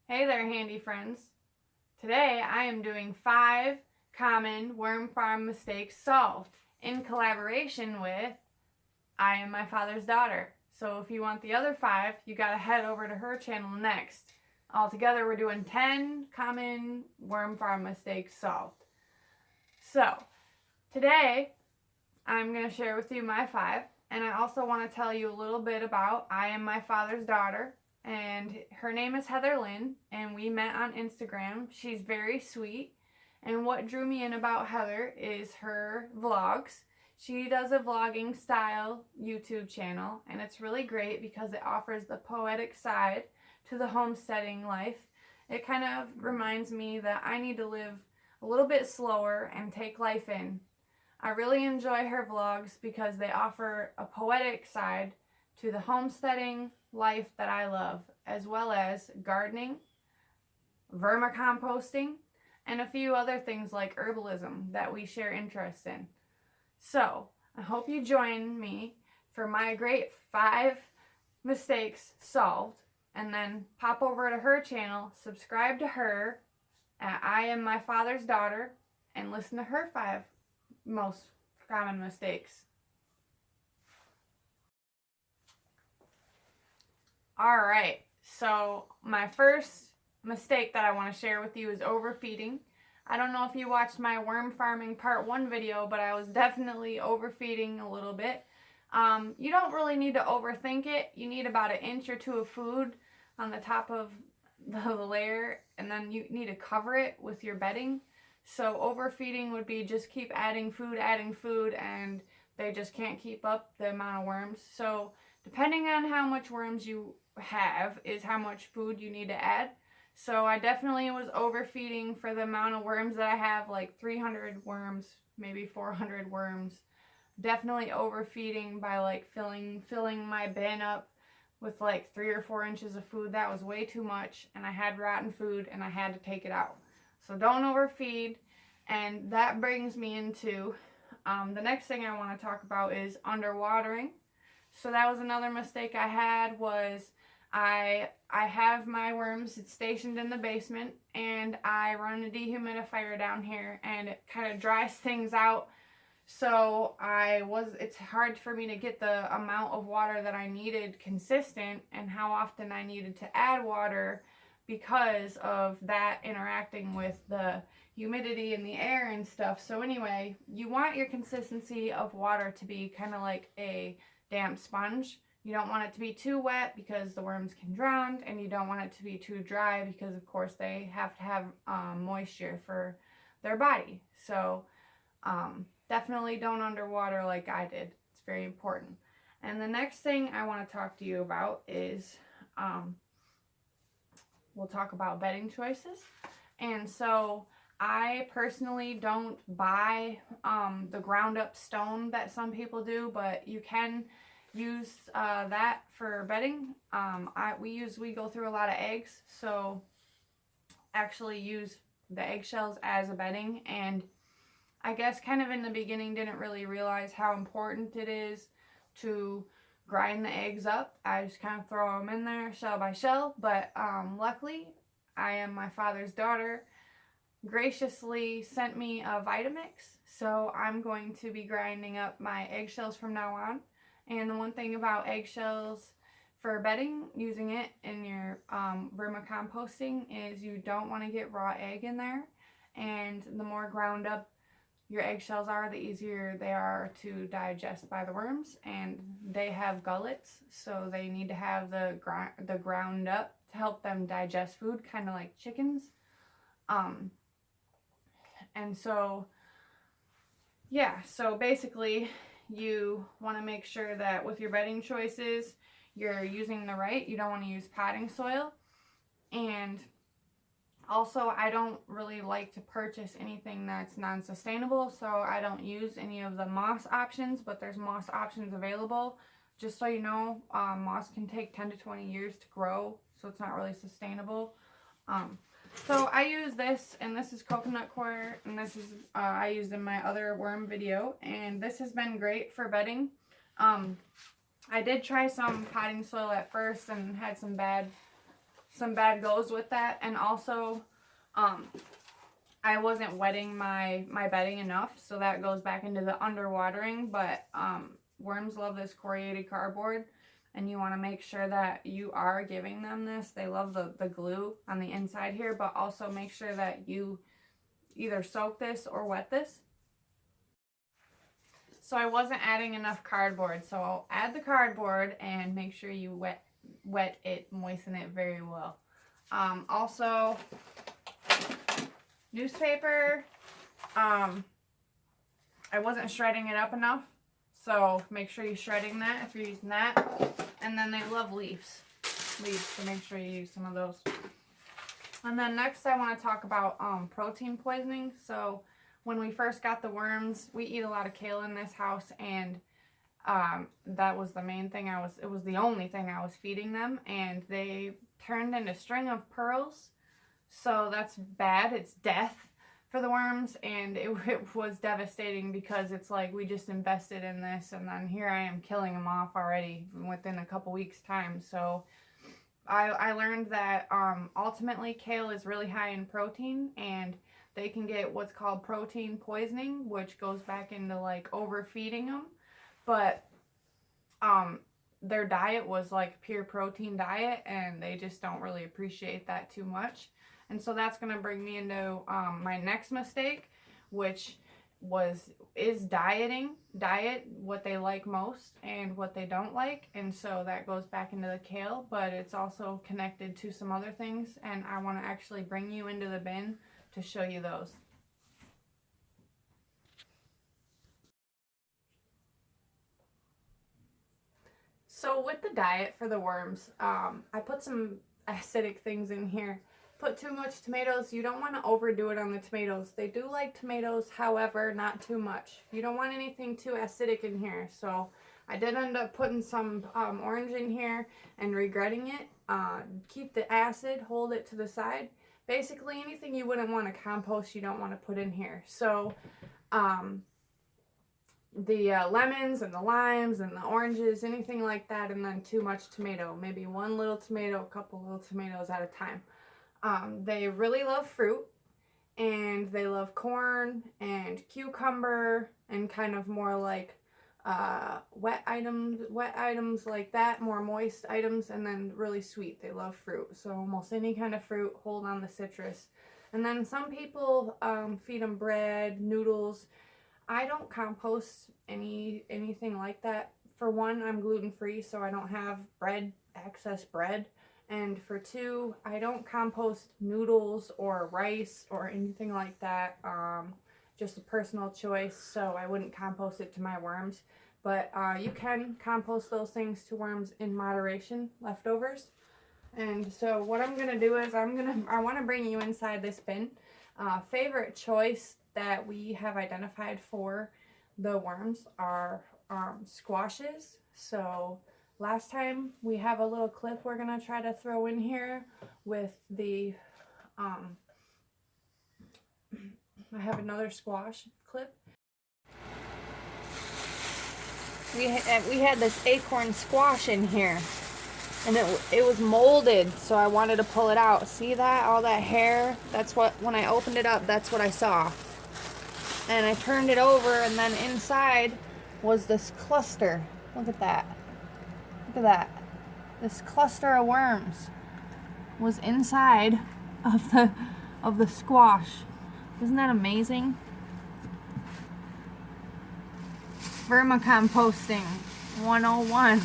Hey there, handy friends. Today I am doing 5 common worm farm mistakes solved in collaboration with I Am My Father's Daughter. So if you want the other 5, you gotta head over to her channel next. Altogether we're doing 10 common worm farm mistakes solved. So today I'm gonna share with you my 5, and I also want to tell you a little bit about I Am My Father's Daughter. And her name is Heather Lynn, and we met on Instagram. She's very sweet, and what drew me in about Heather is her vlogs. She does a vlogging style YouTube channel, and it's really great because it offers the poetic side to the homesteading life. It kind of reminds me that I need to live a little bit slower and take life in. I really enjoy her vlogs because they offer a poetic side to the homesteading life that I love, as well as gardening, vermicomposting, and a few other things like herbalism that we share interest in. So, I hope you join me for my great 5 mistakes solved, and then pop over to her channel, subscribe to her at I Am My Father's Daughter, and listen to her 5 most common mistakes. Alright, so my first mistake that I want to share with you is overfeeding. I don't know if you watched my worm farming part 1 video, but I was definitely overfeeding a little bit. You don't really need to overthink it. You need about 1 inch or 2 of food on the top of the layer, and then you need to cover it with your bedding. So overfeeding would be just keep adding food, and they just can't keep up the amount of worms. So depending on how much worms you have is how much food you need to add. So I definitely was overfeeding for the amount of worms that I have, like 300 worms, maybe 400 worms. Definitely overfeeding by like filling my bin up with like 3 or 4 inches of food. That was way too much, and I had rotten food and I had to take it out. So don't overfeed. And that brings me into the next thing I want to talk about is underwatering. So that was another mistake I had. Was I have my worms stationed in the basement, and I run a dehumidifier down here, and it kind of dries things out. So it's hard for me to get the amount of water that I needed consistent, and how often I needed to add water because of that interacting with the humidity in the air and stuff. So anyway, you want your consistency of water to be kind of like a damp sponge. You don't want it to be too wet because the worms can drown, and you don't want it to be too dry because of course they have to have moisture for their body. So definitely don't underwater like I did. It's very important. And the next thing I want to talk to you about is we'll talk about bedding choices. And so I personally don't buy the ground up stone that some people do, but you can use that for bedding. We go through a lot of eggs, so actually use the eggshells as a bedding. And I guess kind of in the beginning didn't really realize how important it is to grind the eggs up. I just kind of throw them in there shell by shell, but luckily I Am My Father's Daughter graciously sent me a Vitamix, so I'm going to be grinding up my eggshells from now on. And the one thing about eggshells for bedding, using it in your vermicomposting, is you don't want to get raw egg in there. And the more ground up your eggshells are, the easier they are to digest by the worms. And they have gullets, so they need to have the ground up to help them digest food, kind of like chickens. And so, yeah, so basically you want to make sure that with your bedding choices, you're using the right. You don't want to use potting soil. And also, I don't really like to purchase anything that's non-sustainable, so I don't use any of the moss options, but there's moss options available. Just so you know, moss can take 10 to 20 years to grow, so it's not really sustainable. So I use this, and this is coconut coir, and this is I used in my other worm video, and this has been great for bedding. I did try some potting soil at first and had some bad some bad goes with that. And also, I wasn't wetting my bedding enough, so that goes back into the underwatering. But worms love this coriated cardboard, and you want to make sure that you are giving them this. They love the glue on the inside here, but also make sure that you either soak this or wet this. So I wasn't adding enough cardboard, so I'll add the cardboard and make sure you wet it, moisten it very well. Also, newspaper, I wasn't shredding it up enough, so make sure you're shredding that if you're using that. And then they love leaves, so make sure you use some of those. And then next I want to talk about protein poisoning. So when we first got the worms, we eat a lot of kale in this house, and that was the main thing it was the only thing I was feeding them, and they turned into string of pearls. So that's bad. It's death for the worms, and it was devastating because it's like we just invested in this, and then here I am killing them off already within a couple weeks time. So I learned that ultimately kale is really high in protein, and they can get what's called protein poisoning, which goes back into like overfeeding them. But their diet was like pure protein diet, and they just don't really appreciate that too much. And so that's going to bring me into my next mistake, which is diet what they like most and what they don't like. And so that goes back into the kale, but it's also connected to some other things, and I want to actually bring you into the bin to show you those. So with the diet for the worms, I put some acidic things in here. Put too much tomatoes. You don't want to overdo it on the tomatoes. They do like tomatoes, however, not too much. You don't want anything too acidic in here. So I did end up putting some orange in here and regretting it. Keep the acid, hold it to the side. Basically anything you wouldn't want to compost, you don't want to put in here. So the lemons and the limes and the oranges, anything like that, and then too much tomato. Maybe one little tomato, a couple little tomatoes at a time. They really love fruit, and they love corn and cucumber and kind of more like wet items like that, more moist items, and then really sweet. They love fruit, so almost any kind of fruit, hold on the citrus. And then some people feed them bread, noodles. I don't compost anything like that. For one, I'm gluten-free, so I don't have excess bread. And for two, I don't compost noodles or rice or anything like that. Just a personal choice, so I wouldn't compost it to my worms. But you can compost those things to worms in moderation, leftovers. And so what I'm going to do is I want to bring you inside this bin. Favorite choice that we have identified for the worms are squashes. So last time, we have a little clip we're going to try to throw in here with the, I have another squash clip. We had this acorn squash in here, and it was molded, so I wanted to pull it out. See that? All that hair? That's what, when I opened it up, that's what I saw. And I turned it over, and then inside was this cluster. Look at that. Look at that. This cluster of worms was inside of the squash. Isn't that amazing? Vermicomposting 101.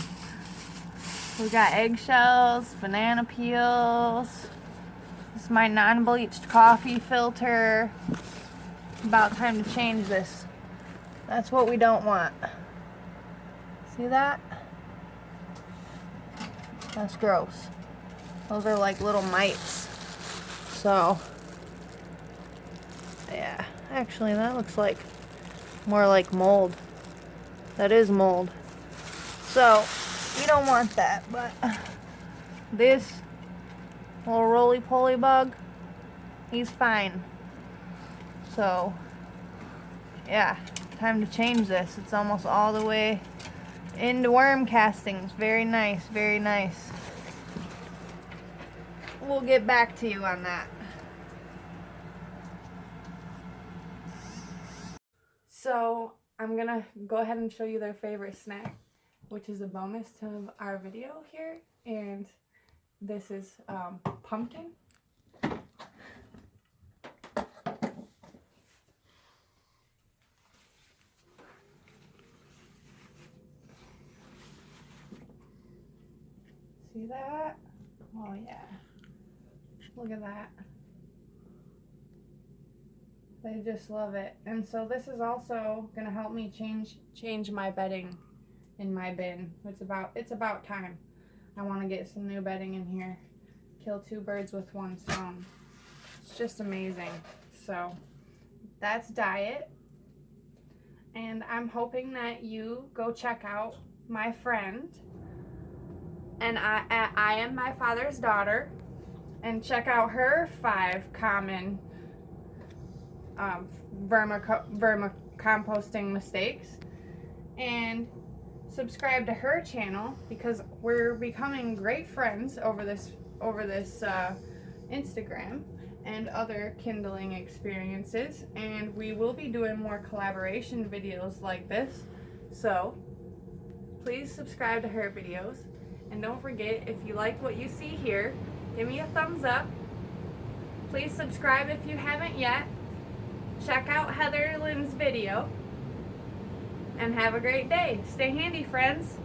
We got eggshells, banana peels. This is my non-bleached coffee filter. About time to change this. That's what we don't want. See that? That's gross. Those are like little mites. So, yeah. Actually, that looks like more like mold. That is mold. So, you don't want that. But this little roly-poly bug, he's fine. So, yeah. Time to change this. It's almost all the way into worm castings. Very nice, very nice. we'll get back to you on that. So I'm gonna go ahead and show you their favorite snack, which is a bonus to our video here, and this is pumpkin. See that? Oh yeah. Look at that. They just love it. And so this is also gonna help me change my bedding in my bin. It's about time. I want to get some new bedding in here. Kill two birds with one stone. It's just amazing. So that's diet. And I'm hoping that you go check out my friend, and I am my father's daughter, and check out her 5 common vermicomposting mistakes, and subscribe to her channel, because we're becoming great friends over this Instagram and other kindling experiences, and we will be doing more collaboration videos like this. So please subscribe to her videos, and don't forget, if you like what you see here, give me a thumbs up. Please subscribe if you haven't yet. Check out Heather Lynn's video, and have a great day. Stay handy, friends.